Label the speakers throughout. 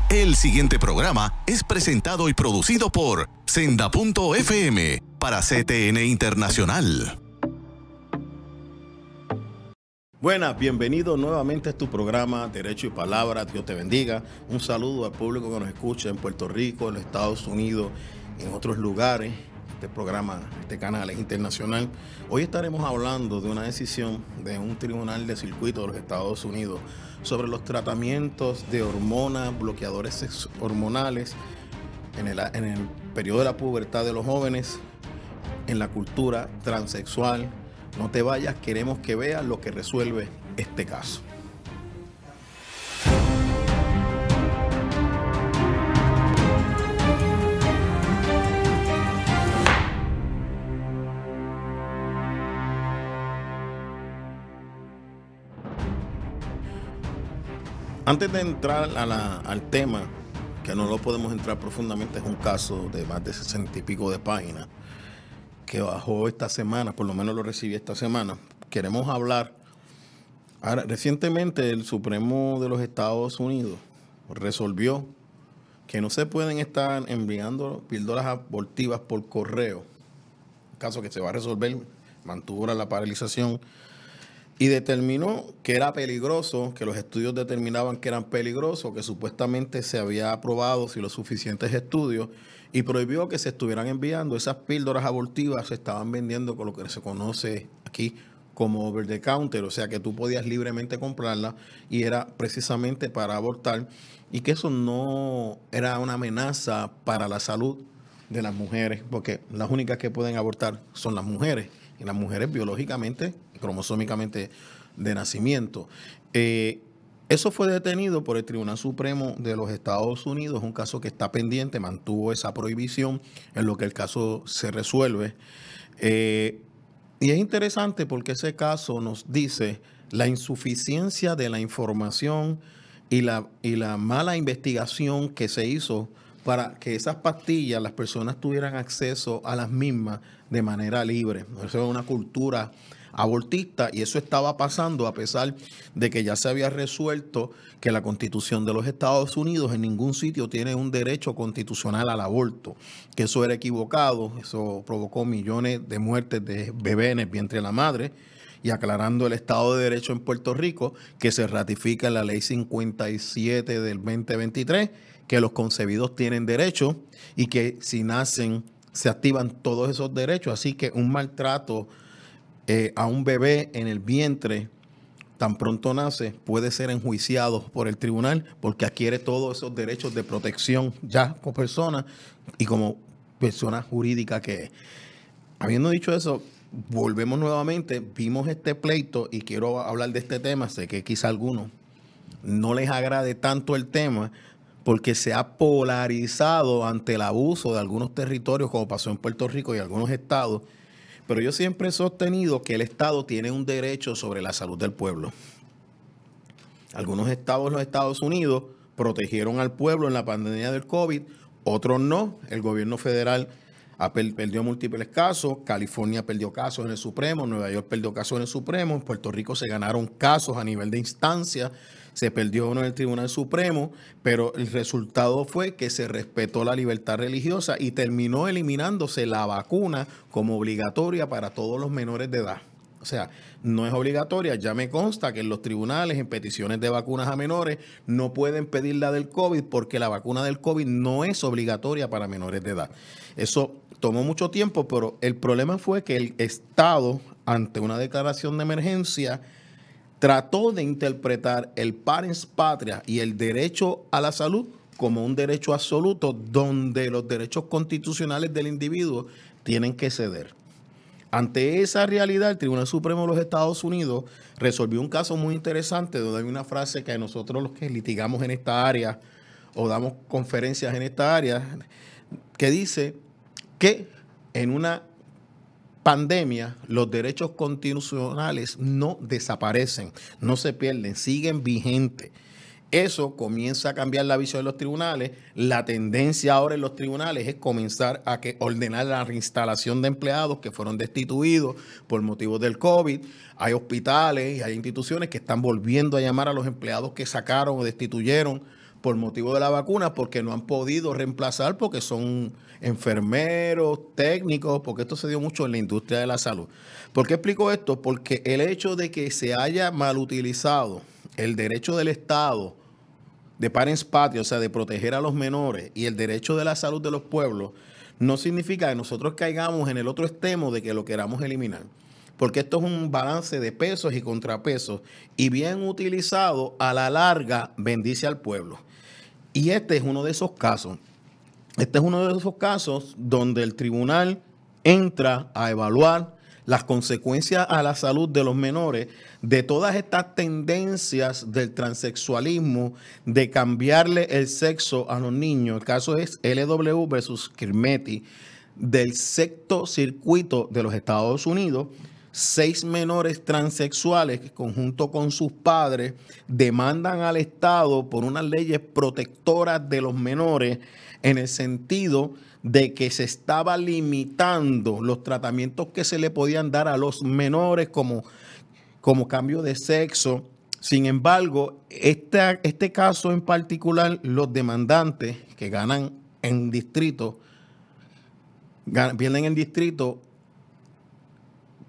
Speaker 1: El siguiente programa es presentado y producido por Senda.fm para CTN Internacional.
Speaker 2: Buenas, bienvenido nuevamente a tu programa Derecho y Palabra. Dios te bendiga. Un saludo al público que nos escucha en Puerto Rico, en los Estados Unidos, en otros lugares. Este programa, este canal es internacional. Hoy estaremos hablando de una decisión de un tribunal de circuito de los Estados Unidos sobre los tratamientos de hormonas, bloqueadores hormonales en el periodo de la pubertad de los jóvenes, en la cultura transexual. No te vayas, queremos que veas lo que resuelve este caso. Antes de entrar al tema, que no lo podemos entrar profundamente, es un caso de más de 60 y pico de páginas que bajó esta semana, por lo menos lo recibí esta semana. Queremos hablar. Ahora, recientemente el Supremo de los Estados Unidos resolvió que no se pueden estar enviando píldoras abortivas por correo. Un caso que se va a resolver, mantuvo la paralización y determinó que era peligroso, que los estudios determinaban que eran peligrosos, que supuestamente se había aprobado sin los suficientes estudios, y prohibió que se estuvieran enviando esas píldoras abortivas. Se estaban vendiendo con lo que se conoce aquí como over the counter, o sea que tú podías libremente comprarla y era precisamente para abortar, y que eso no era una amenaza para la salud de las mujeres, porque las únicas que pueden abortar son las mujeres, y las mujeres biológicamente, cromosómicamente de nacimiento. Eso fue detenido por el Tribunal Supremo de los Estados Unidos, un caso que está pendiente, mantuvo esa prohibición en lo que el caso se resuelve. Y es interesante porque ese caso nos dice la insuficiencia de la información y la mala investigación que se hizo para que esas pastillas las personas tuvieran acceso a las mismas de manera libre. Eso es una cultura abortista y eso estaba pasando a pesar de que ya se había resuelto que la Constitución de los Estados Unidos en ningún sitio tiene un derecho constitucional al aborto, que eso era equivocado, eso provocó millones de muertes de bebés en el vientre de la madre, y aclarando el Estado de Derecho en Puerto Rico, que se ratifica en la Ley 57 del 2023, que los concebidos tienen derecho y que si nacen se activan todos esos derechos. Así que un maltrato a un bebé en el vientre, tan pronto nace, puede ser enjuiciado por el tribunal porque adquiere todos esos derechos de protección ya como persona y como persona jurídica que es. Habiendo dicho eso, volvemos nuevamente, vimos este pleito y quiero hablar de este tema. Sé que quizá a algunos no les agrade tanto el tema porque se ha polarizado ante el abuso de algunos territorios, como pasó en Puerto Rico y algunos estados. Pero yo siempre he sostenido que el Estado tiene un derecho sobre la salud del pueblo. Algunos estados en los Estados Unidos protegieron al pueblo en la pandemia del COVID, otros no. El gobierno federal perdió múltiples casos, California perdió casos en el Supremo, Nueva York perdió casos en el Supremo, en Puerto Rico se ganaron casos a nivel de instancia, se perdió uno en el Tribunal Supremo, pero el resultado fue que se respetó la libertad religiosa y terminó eliminándose la vacuna como obligatoria para todos los menores de edad. O sea, no es obligatoria. Ya me consta que en los tribunales, en peticiones de vacunas a menores, no pueden pedir la del COVID porque la vacuna del COVID no es obligatoria para menores de edad. Eso tomó mucho tiempo, pero el problema fue que el Estado, ante una declaración de emergencia, trató de interpretar el parens patria y el derecho a la salud como un derecho absoluto donde los derechos constitucionales del individuo tienen que ceder. Ante esa realidad, el Tribunal Supremo de los Estados Unidos resolvió un caso muy interesante donde hay una frase que nosotros los que litigamos en esta área o damos conferencias en esta área, que dice que en una pandemia los derechos constitucionales no desaparecen, no se pierden, siguen vigentes. Eso comienza a cambiar la visión de los tribunales. La tendencia ahora en los tribunales es comenzar a ordenar la reinstalación de empleados que fueron destituidos por motivos del COVID. Hay hospitales y hay instituciones que están volviendo a llamar a los empleados que sacaron o destituyeron por motivo de la vacuna porque no han podido reemplazar porque son enfermeros, técnicos, porque esto se dio mucho en la industria de la salud. ¿Por qué explico esto? Porque el hecho de que se haya mal utilizado el derecho del Estado de parens patriae, o sea, de proteger a los menores, y el derecho de la salud de los pueblos, no significa que nosotros caigamos en el otro extremo de que lo queramos eliminar. Porque esto es un balance de pesos y contrapesos, y bien utilizado, a la larga, bendice al pueblo. Y este es uno de esos casos. Este es uno de esos casos donde el tribunal entra a evaluar las consecuencias a la salud de los menores de todas estas tendencias del transexualismo, de cambiarle el sexo a los niños. El caso es LW versus Kirmeti, del sexto circuito de los Estados Unidos. 6 menores transexuales que, conjunto con sus padres, demandan al Estado por unas leyes protectoras de los menores, en el sentido de que se estaba limitando los tratamientos que se le podían dar a los menores como cambio de sexo. Sin embargo, este caso en particular, los demandantes que ganan en distrito, pierden en distrito,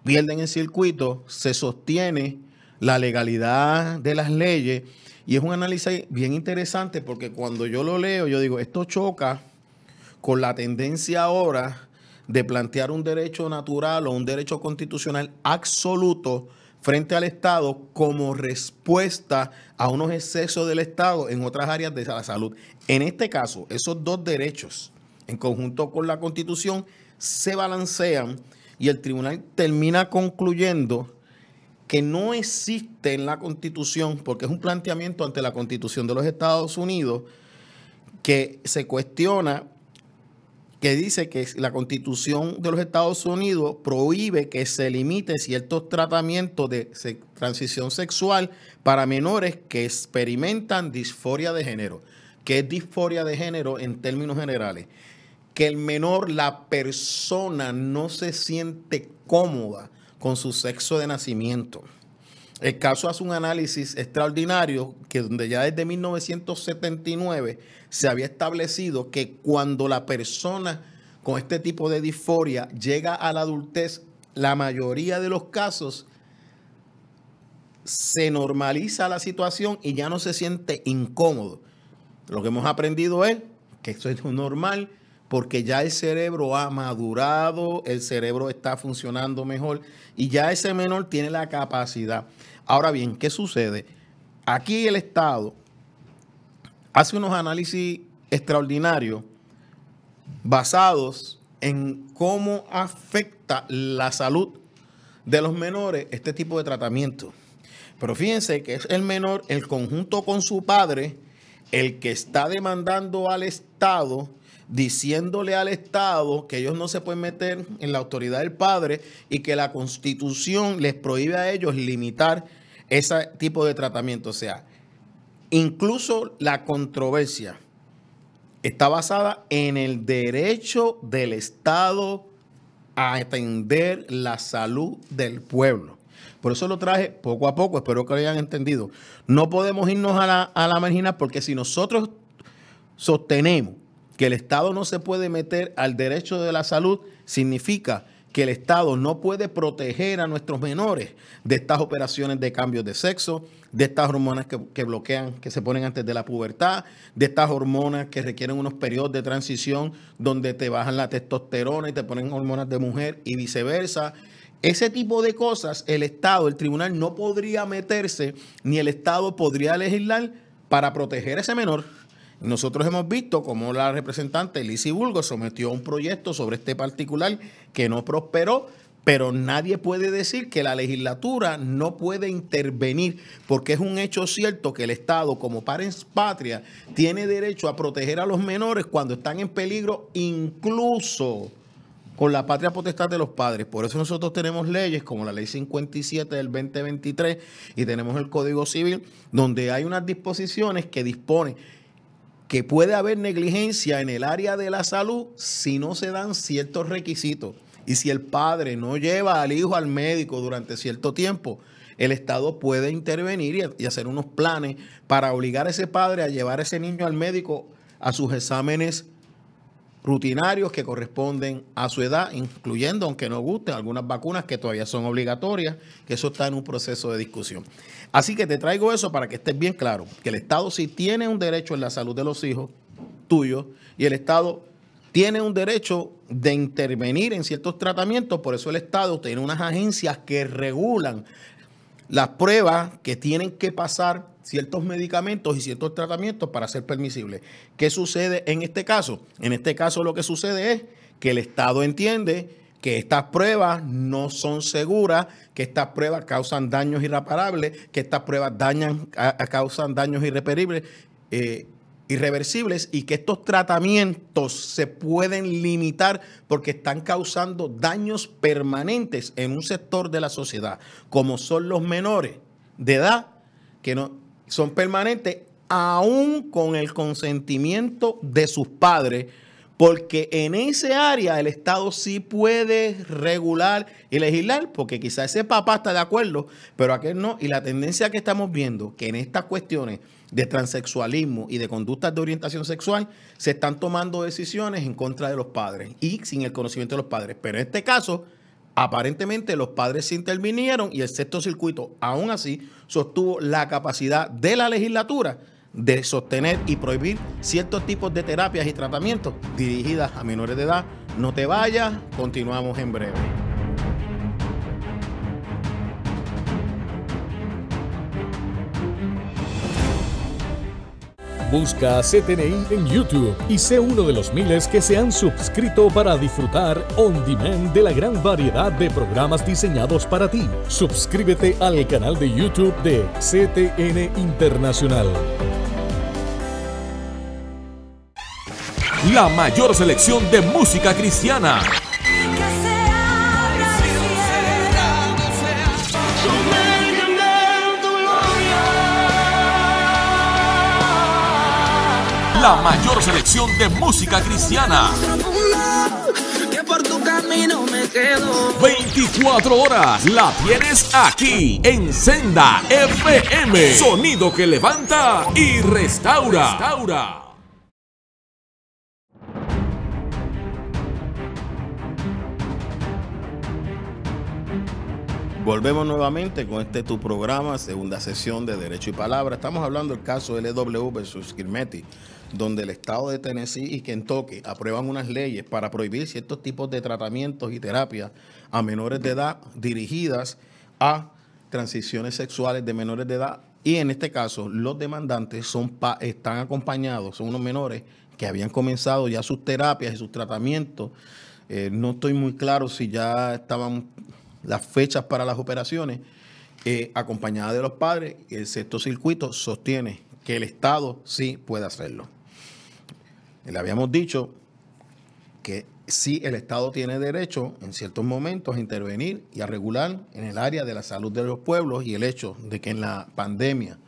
Speaker 2: pierden en circuito, se sostiene la legalidad de las leyes, y es un análisis bien interesante porque cuando yo lo leo, yo digo, esto choca con la tendencia ahora de plantear un derecho natural o un derecho constitucional absoluto frente al Estado como respuesta a unos excesos del Estado en otras áreas de la salud. En este caso, esos dos derechos, en conjunto con la Constitución, se balancean y el tribunal termina concluyendo que no existe en la Constitución, porque es un planteamiento ante la Constitución de los Estados Unidos que se cuestiona, que dice que la Constitución de los Estados Unidos prohíbe que se limite ciertos tratamientos de transición sexual para menores que experimentan disforia de género. ¿Qué es disforia de género en términos generales? Que el menor, la persona, no se siente cómoda con su sexo de nacimiento. El caso hace un análisis extraordinario que donde ya desde 1979 se había establecido que cuando la persona con este tipo de disforia llega a la adultez, la mayoría de los casos se normaliza la situación y ya no se siente incómodo. Lo que hemos aprendido es que esto es normal porque ya el cerebro ha madurado, el cerebro está funcionando mejor y ya ese menor tiene la capacidad. Ahora bien, ¿qué sucede? Aquí el Estado hace unos análisis extraordinarios basados en cómo afecta la salud de los menores este tipo de tratamiento. Pero fíjense que es el menor, el conjunto con su padre, el que está demandando al Estado, diciéndole al Estado que ellos no se pueden meter en la autoridad del padre y que la Constitución les prohíbe a ellos limitar ese tipo de tratamiento. O sea, incluso la controversia está basada en el derecho del Estado a atender la salud del pueblo. Por eso lo traje poco a poco, espero que lo hayan entendido. No podemos irnos a la marginal porque si nosotros sostenemos que el Estado no se puede meter al derecho de la salud, significa que el Estado no puede proteger a nuestros menores de estas operaciones de cambios de sexo, de estas hormonas que bloquean, que se ponen antes de la pubertad, de estas hormonas que requieren unos periodos de transición donde te bajan la testosterona y te ponen hormonas de mujer y viceversa. Ese tipo de cosas, el Estado, el tribunal no podría meterse, ni el Estado podría legislar para proteger a ese menor. Nosotros hemos visto cómo la representante Lizy Burgos sometió un proyecto sobre este particular que no prosperó, pero nadie puede decir que la legislatura no puede intervenir porque es un hecho cierto que el Estado, como parens patriae, tiene derecho a proteger a los menores cuando están en peligro, incluso con la patria potestad de los padres. Por eso nosotros tenemos leyes como la Ley 57 del 2023 y tenemos el Código Civil, donde hay unas disposiciones que disponen que puede haber negligencia en el área de la salud si no se dan ciertos requisitos. Y si el padre no lleva al hijo al médico durante cierto tiempo, el Estado puede intervenir y hacer unos planes para obligar a ese padre a llevar a ese niño al médico a sus exámenes rutinarios que corresponden a su edad, incluyendo, aunque no gusten, algunas vacunas que todavía son obligatorias, que eso está en un proceso de discusión. Así que te traigo eso para que estés bien claro, que el Estado sí tiene un derecho en la salud de los hijos tuyos y el Estado tiene un derecho de intervenir en ciertos tratamientos, por eso el Estado tiene unas agencias que regulan las pruebas que tienen que pasar ciertos medicamentos y ciertos tratamientos para ser permisibles. ¿Qué sucede en este caso? En este caso lo que sucede es que el Estado entiende que estas pruebas no son seguras, que estas pruebas causan daños irreparables, que estas pruebas causan daños irreversibles y que estos tratamientos se pueden limitar porque están causando daños permanentes en un sector de la sociedad, como son los menores de edad, que no son permanentes aún con el consentimiento de sus padres, porque en ese área el Estado sí puede regular y legislar, porque quizás ese papá está de acuerdo, pero aquel no. Y la tendencia que estamos viendo, que en estas cuestiones de transexualismo y de conductas de orientación sexual, se están tomando decisiones en contra de los padres y sin el conocimiento de los padres. Pero en este caso, aparentemente los padres se intervinieron y el sexto circuito, aún así, sostuvo la capacidad de la legislatura de sostener y prohibir ciertos tipos de terapias y tratamientos dirigidas a menores de edad. No te vayas, continuamos en breve.
Speaker 3: Busca CTNI en YouTube y sé uno de los miles que se han suscrito para disfrutar on demand de la gran variedad de programas diseñados para ti. Suscríbete al canal de YouTube de CTN Internacional.
Speaker 4: La mayor selección de música cristiana. La mayor selección de música cristiana. 24 horas la tienes aquí en Senda FM. Sonido que levanta y restaura.
Speaker 2: Volvemos nuevamente con tu programa, segunda sesión de Derecho y Palabra. Estamos hablando del caso LW versus Girmetti, donde el estado de Tennessee y Kentucky aprueban unas leyes para prohibir ciertos tipos de tratamientos y terapias a menores de edad dirigidas a transiciones sexuales de menores de edad. Y en este caso, los demandantes están acompañados, son unos menores que habían comenzado ya sus terapias y sus tratamientos. No estoy muy claro si ya estaban las fechas para las operaciones, acompañada de los padres. El sexto circuito sostiene que el Estado sí puede hacerlo. Le habíamos dicho que sí, el Estado tiene derecho en ciertos momentos a intervenir y a regular en el área de la salud de los pueblos, y el hecho de que en la pandemia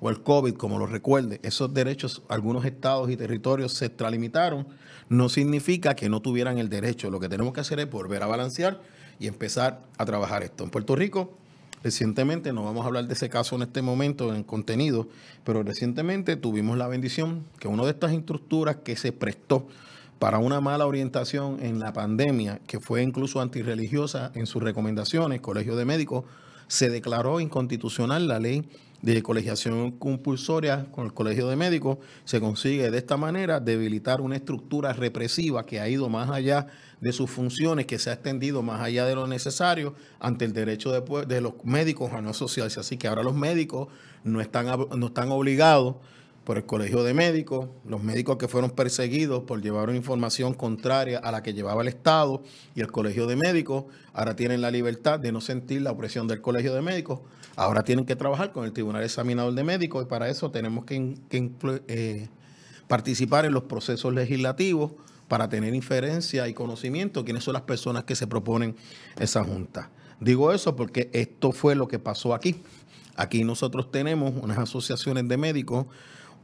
Speaker 2: o el COVID, como lo recuerde, esos derechos, algunos estados y territorios se extralimitaron, no significa que no tuvieran el derecho. Lo que tenemos que hacer es volver a balancear y empezar a trabajar esto. En Puerto Rico, recientemente, no vamos a hablar de ese caso en este momento en contenido, pero recientemente tuvimos la bendición que una de estas estructuras que se prestó para una mala orientación en la pandemia, que fue incluso antirreligiosa en sus recomendaciones, Colegio de Médicos, se declaró inconstitucional la ley de colegiación compulsoria con el Colegio de Médicos. Se consigue de esta manera debilitar una estructura represiva que ha ido más allá de sus funciones, que se ha extendido más allá de lo necesario ante el derecho de los médicos a no asociarse. Así que ahora los médicos no están obligados por el Colegio de Médicos, los médicos que fueron perseguidos por llevar una información contraria a la que llevaba el Estado y el Colegio de Médicos, ahora tienen la libertad de no sentir la opresión del Colegio de Médicos. Ahora tienen que trabajar con el Tribunal Examinador de Médicos, y para eso tenemos que participar en los procesos legislativos para tener inferencia y conocimiento quiénes son las personas que se proponen esa junta. Digo eso porque esto fue lo que pasó aquí. Aquí nosotros tenemos unas asociaciones de médicos,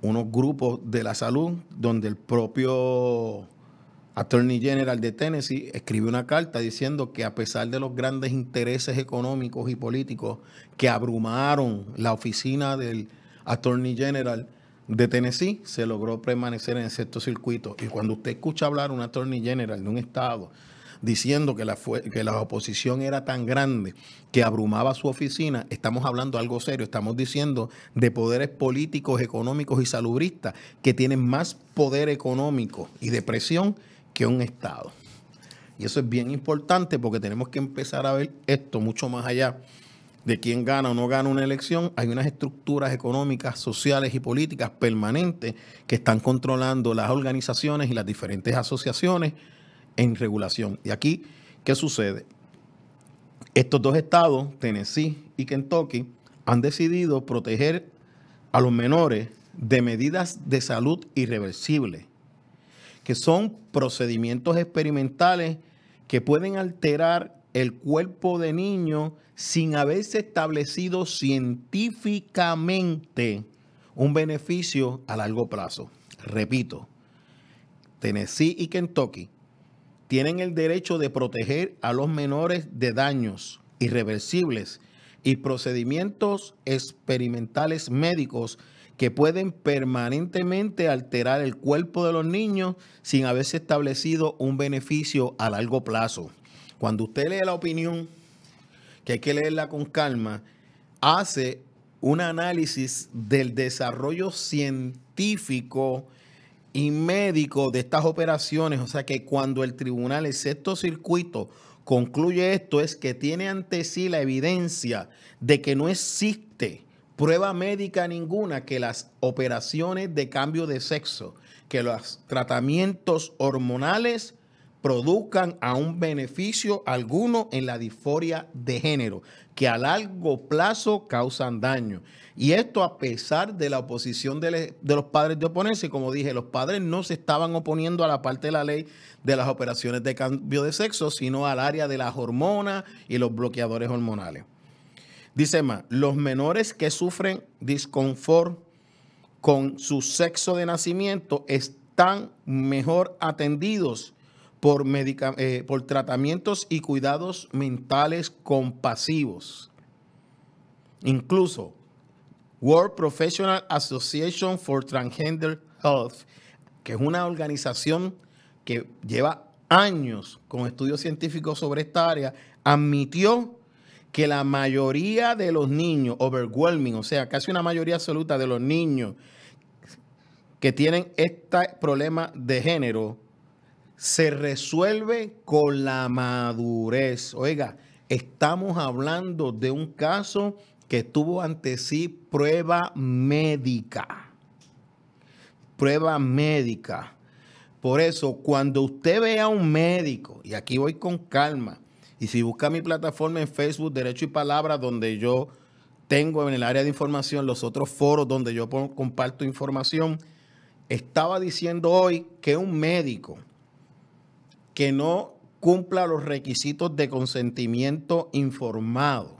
Speaker 2: unos grupos de la salud, donde el propio Attorney General de Tennessee escribe una carta diciendo que a pesar de los grandes intereses económicos y políticos que abrumaron la oficina del Attorney General de Tennessee, se logró permanecer en el sexto circuito. Y cuando usted escucha hablar a un Attorney General de un estado diciendo que la oposición era tan grande que abrumaba su oficina, estamos hablando de algo serio. Estamos diciendo de poderes políticos, económicos y salubristas que tienen más poder económico y de presión que un estado. Y eso es bien importante porque tenemos que empezar a ver esto mucho más allá de quién gana o no gana una elección. Hay unas estructuras económicas, sociales y políticas permanentes que están controlando las organizaciones y las diferentes asociaciones en regulación. Y aquí, ¿qué sucede? Estos dos estados, Tennessee y Kentucky, han decidido proteger a los menores de medidas de salud irreversibles, que son procedimientos experimentales que pueden alterar el cuerpo de niños sin haberse establecido científicamente un beneficio a largo plazo. Repito, Tennessee y Kentucky tienen el derecho de proteger a los menores de daños irreversibles y procedimientos experimentales médicos que pueden permanentemente alterar el cuerpo de los niños sin haberse establecido un beneficio a largo plazo. Cuando usted lee la opinión, que hay que leerla con calma, hace un análisis del desarrollo científico y médico de estas operaciones. O sea que cuando el tribunal, el sexto circuito, concluye esto, es que tiene ante sí la evidencia de que no existe prueba médica ninguna que las operaciones de cambio de sexo, que los tratamientos hormonales produzcan a un beneficio alguno en la disforia de género, que a largo plazo causan daño. Y esto a pesar de la oposición de los padres de oponerse. Como dije, los padres no se estaban oponiendo a la parte de la ley de las operaciones de cambio de sexo, sino al área de las hormonas y los bloqueadores hormonales. Dice más, los menores que sufren disconfort con su sexo de nacimiento están mejor atendidos por tratamientos y cuidados mentales compasivos. Incluso World Professional Association for Transgender Health, que es una organización que lleva años con estudios científicos sobre esta área, admitió que la mayoría de los niños, overwhelming, o sea, casi una mayoría absoluta de los niños que tienen este problema de género, se resuelve con la madurez. Oiga, estamos hablando de un caso que tuvo ante sí prueba médica. Prueba médica. Por eso, cuando usted ve a un médico, y aquí voy con calma, y si busca mi plataforma en Facebook, Derecho y Palabra, donde yo tengo en el área de información los otros foros donde yo comparto información, estaba diciendo hoy que un médico que no cumpla los requisitos de consentimiento informado,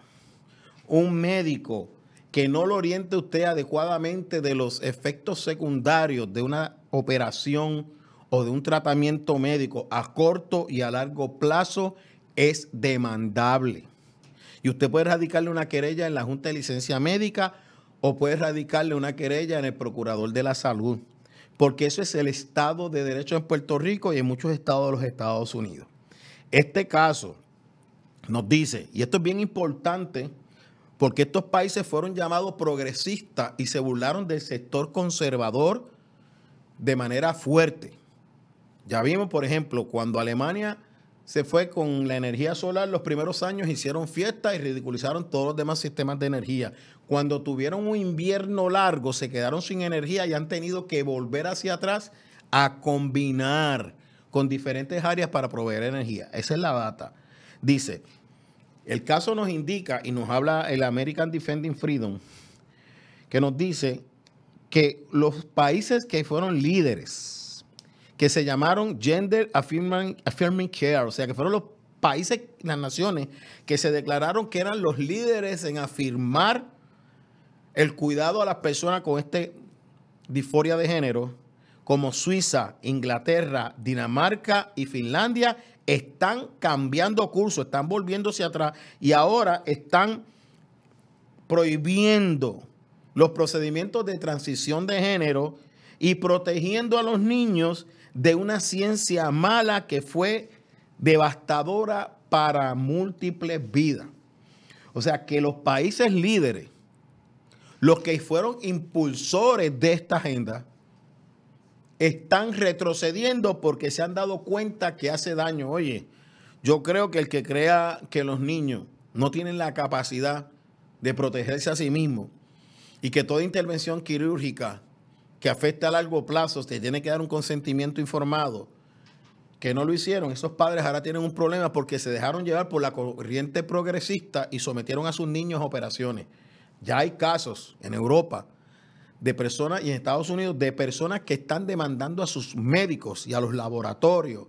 Speaker 2: un médico que no lo oriente usted adecuadamente de los efectos secundarios de una operación o de un tratamiento médico a corto y a largo plazo, es demandable. Y usted puede radicarle una querella en la Junta de Licencia Médica o puede radicarle una querella en el Procurador de la Salud, porque eso es el Estado de Derecho en Puerto Rico y en muchos estados de los Estados Unidos. Este caso nos dice, y esto es bien importante, porque estos países fueron llamados progresistas y se burlaron del sector conservador de manera fuerte. Ya vimos, por ejemplo, cuando Alemania se fue con la energía solar, los primeros años hicieron fiestas y ridiculizaron todos los demás sistemas de energía. Cuando tuvieron un invierno largo, se quedaron sin energía y han tenido que volver hacia atrás a combinar con diferentes áreas para proveer energía. Esa es la data. Dice, el caso nos indica y nos habla el American Defending Freedom, que nos dice que los países que fueron líderes, que se llamaron Gender Affirming Care, o sea, que fueron los países, las naciones, que se declararon que eran los líderes en afirmar el cuidado a las personas con disforia de género, como Suiza, Inglaterra, Dinamarca y Finlandia, están cambiando curso, están volviéndose atrás y ahora están prohibiendo los procedimientos de transición de género y protegiendo a los niños de una ciencia mala que fue devastadora para múltiples vidas. O sea que los países líderes, los que fueron impulsores de esta agenda, están retrocediendo porque se han dado cuenta que hace daño. Oye, yo creo que el que crea que los niños no tienen la capacidad de protegerse a sí mismos y que toda intervención quirúrgica que afecta a largo plazo se tiene que dar un consentimiento informado, que no lo hicieron, esos padres ahora tienen un problema porque se dejaron llevar por la corriente progresista y sometieron a sus niños a operaciones. Ya hay casos en Europa de personas y en Estados Unidos de personas que están demandando a sus médicos y a los laboratorios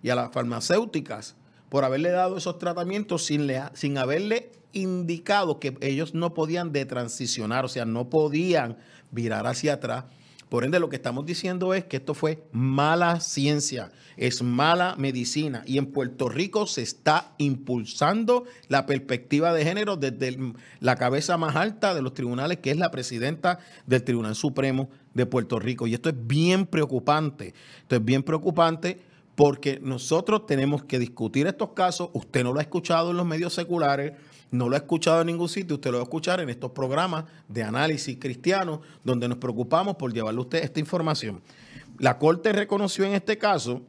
Speaker 2: y a las farmacéuticas por haberle dado esos tratamientos sin haberle indicado que ellos no podían detransicionar, o sea, no podían virar hacia atrás. Por ende, lo que estamos diciendo es que esto fue mala ciencia, es mala medicina. Y en Puerto Rico se está impulsando la perspectiva de género desde la cabeza más alta de los tribunales, que es la presidenta del Tribunal Supremo de Puerto Rico. Y esto es bien preocupante. Esto es bien preocupante porque nosotros tenemos que discutir estos casos. Usted no lo ha escuchado en los medios seculares, no lo ha escuchado en ningún sitio, usted lo va a escuchar en estos programas de análisis cristiano, donde nos preocupamos por llevarle a usted esta información. La Corte reconoció en este caso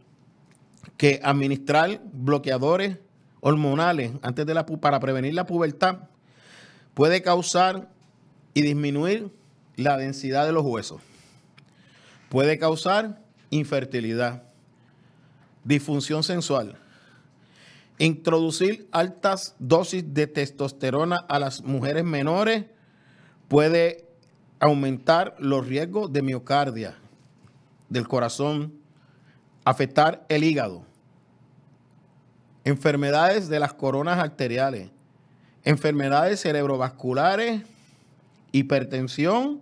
Speaker 2: que administrar bloqueadores hormonales antes de para prevenir la pubertad puede causar y disminuir la densidad de los huesos. Puede causar infertilidad, disfunción sensual. Introducir altas dosis de testosterona a las mujeres menores puede aumentar los riesgos de miocardia, del corazón, afectar el hígado, enfermedades de las coronas arteriales, enfermedades cerebrovasculares, hipertensión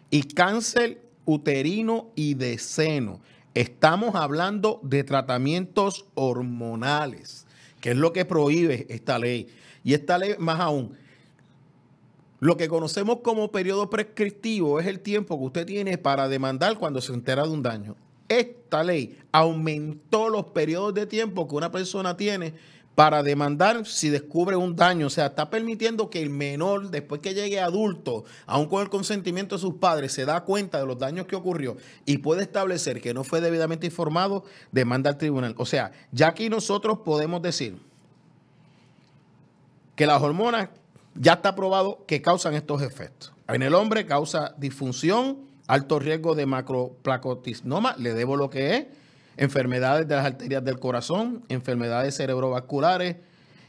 Speaker 2: y cáncer uterino y de seno. Estamos hablando de tratamientos hormonales, que es lo que prohíbe esta ley. Y esta ley, más aún, lo que conocemos como periodo prescriptivo es el tiempo que usted tiene para demandar cuando se entera de un daño. Esta ley aumentó los periodos de tiempo que una persona tiene para demandar si descubre un daño. O sea, está permitiendo que el menor, después que llegue adulto, aun con el consentimiento de sus padres, se da cuenta de los daños que ocurrió y puede establecer que no fue debidamente informado, demanda al tribunal. O sea, ya aquí nosotros podemos decir que las hormonas ya está probado que causan estos efectos. En el hombre causa disfunción, alto riesgo de macroplacotisnoma, le debo lo que es, enfermedades de las arterias del corazón, enfermedades cerebrovasculares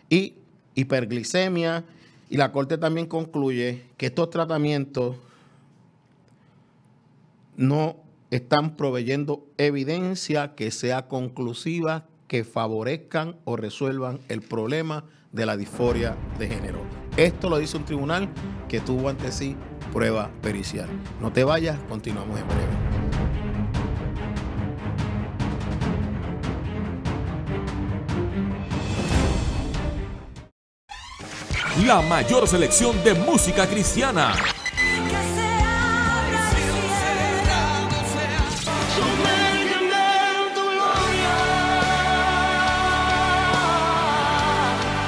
Speaker 2: y hiperglicemia. Y la Corte también concluye que estos tratamientos no están proveyendo evidencia que sea conclusiva, que favorezcan o resuelvan el problema de la disforia de género. Esto lo dice un tribunal que tuvo ante sí prueba pericial. No te vayas, continuamos en breve.
Speaker 4: La mayor selección de música cristiana.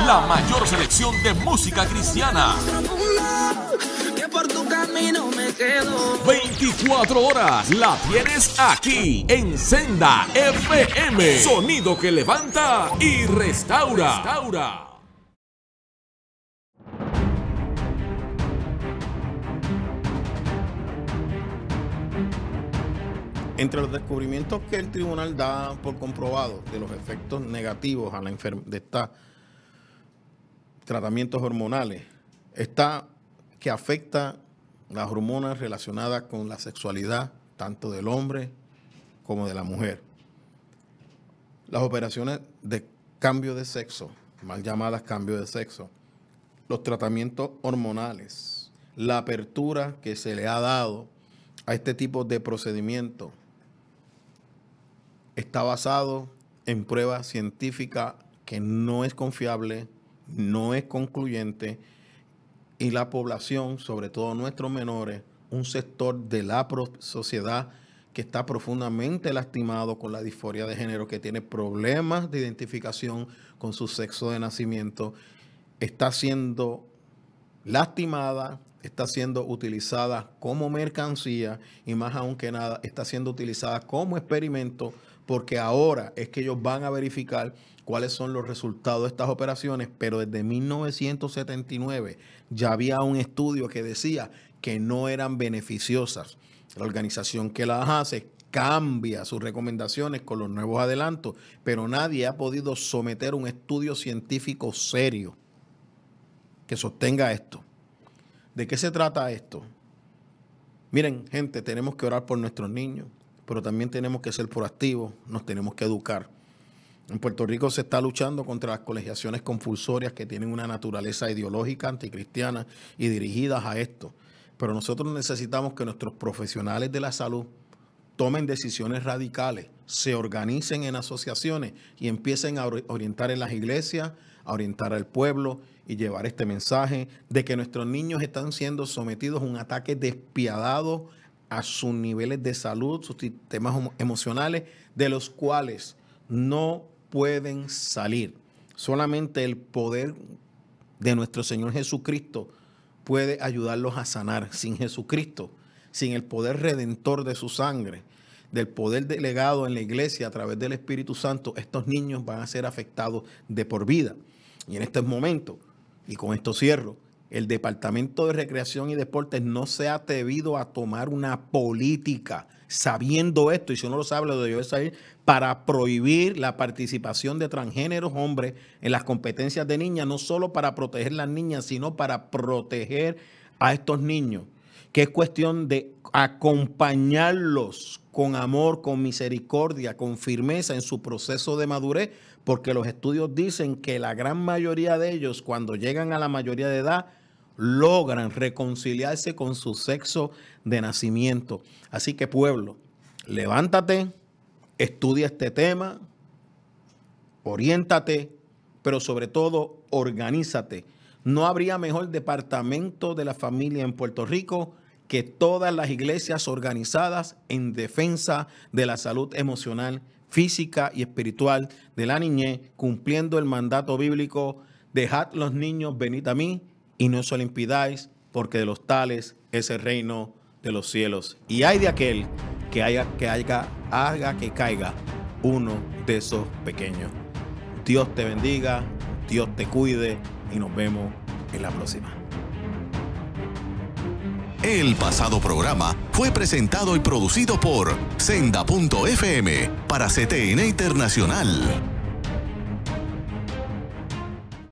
Speaker 4: La mayor selección de música cristiana. 24 horas la tienes aquí en Senda FM. Sonido que levanta y restaura.
Speaker 2: Entre los descubrimientos que el tribunal da por comprobado de los efectos negativos a la de estos tratamientos hormonales, está que afecta las hormonas relacionadas con la sexualidad, tanto del hombre como de la mujer. Las operaciones de cambio de sexo, mal llamadas cambio de sexo, los tratamientos hormonales, la apertura que se le ha dado a este tipo de procedimiento está basado en pruebas científicas que no es confiable, no es concluyente, y la población, sobre todo nuestros menores, un sector de la sociedad que está profundamente lastimado con la disforia de género, que tiene problemas de identificación con su sexo de nacimiento, está siendo lastimada, está siendo utilizada como mercancía y más aún que nada está siendo utilizada como experimento, porque ahora es que ellos van a verificar cuáles son los resultados de estas operaciones, pero desde 1979 ya había un estudio que decía que no eran beneficiosas. La organización que las hace cambia sus recomendaciones con los nuevos adelantos, pero nadie ha podido someter un estudio científico serio que sostenga esto. ¿De qué se trata esto? Miren, gente, tenemos que orar por nuestros niños, pero también tenemos que ser proactivos, nos tenemos que educar. En Puerto Rico se está luchando contra las colegiaciones compulsorias que tienen una naturaleza ideológica, anticristiana y dirigidas a esto. Pero nosotros necesitamos que nuestros profesionales de la salud tomen decisiones radicales, se organicen en asociaciones y empiecen a orientar en las iglesias, a orientar al pueblo y llevar este mensaje de que nuestros niños están siendo sometidos a un ataque despiadado a sus niveles de salud, sus sistemas emocionales, de los cuales no pueden salir. Solamente el poder de nuestro Señor Jesucristo puede ayudarlos a sanar. Sin Jesucristo, sin el poder redentor de su sangre, del poder delegado en la iglesia a través del Espíritu Santo, estos niños van a ser afectados de por vida. Y en este momento, y con esto cierro, el Departamento de Recreación y Deportes no se ha atrevido a tomar una política sabiendo esto, y si uno lo sabe, lo debe saber, para prohibir la participación de transgéneros hombres en las competencias de niñas, no solo para proteger a las niñas, sino para proteger a estos niños, que es cuestión de acompañarlos con amor, con misericordia, con firmeza en su proceso de madurez, porque los estudios dicen que la gran mayoría de ellos, cuando llegan a la mayoría de edad, logran reconciliarse con su sexo de nacimiento. Así que, pueblo, levántate, estudia este tema, oriéntate, pero sobre todo, organízate. No habría mejor departamento de la familia en Puerto Rico que todas las iglesias organizadas en defensa de la salud emocional, física y espiritual de la niñez, cumpliendo el mandato bíblico: dejad los niños, venid a mí, y no se lo impidáis, porque de los tales es el reino de los cielos. Y hay de aquel que haga que caiga uno de esos pequeños. Dios te bendiga, Dios te cuide, y nos vemos en la próxima.
Speaker 1: El pasado programa fue presentado y producido por Senda.fm para CTN Internacional.